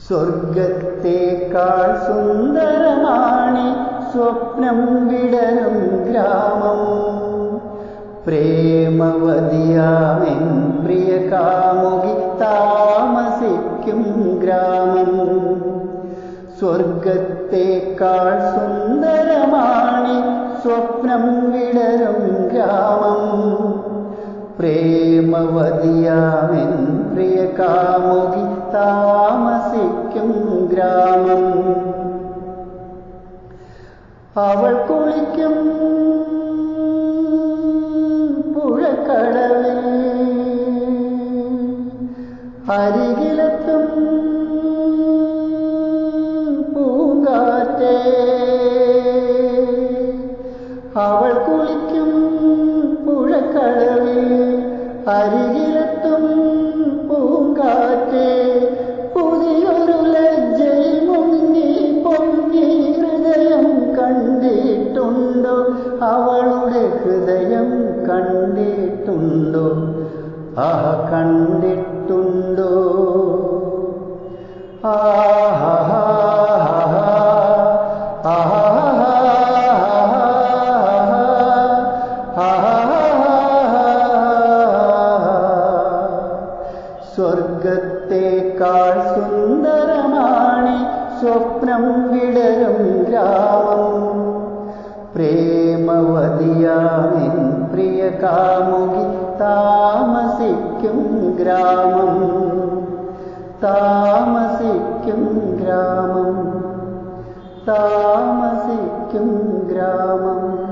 സ്വർഗത്തേക്കാൾ സുന്ദരമാണി സ്വപ്നം വിടരും ഗ്രാമം. പ്രേമവതിയാമെൻ പ്രിയ കാമുകി താമസിക്കും ഗ്രാമം. സ്വർഗത്തേക്കാൾ സുന്ദരമാണി സ്വപ്നം വിടരും ഗ്രാമം. പ്രേമവതിയാമെൻ പ്രിയ കാമുകി താമസിക്കും ഗ്രാമം. അവൾ കുളിക്കും പുഴക്കടവിൽ, അരികിലെത്തും പൂങ്കാറ്റേ. അവൾ കുളിക്കും പുഴക്കടവിൽ, അരികിലെത്തും പൂങ്കാറ്റേ. പുതിയൊരു ലജ്ജയിൽ മുങ്ങി പൊങ്ങി ഹൃദയം കണ്ടിട്ടുണ്ടോ? അവളുടെ ഹൃദയം കണ്ടിട്ടുണ്ടോ? കണ്ടിട്ടുണ്ടോ? സ്വർഗത്തേക്കാൾ സുന്ദരമാണി സ്വപ്നം വിടരും ഗ്രാമം. പ്രേമവതിയാമെൻ പ്രിയ കാമുകി താമസിക്കും ഗ്രാമം. താമസിക്കും ഗ്രാമം. താമസിക്കും ഗ്രാമം.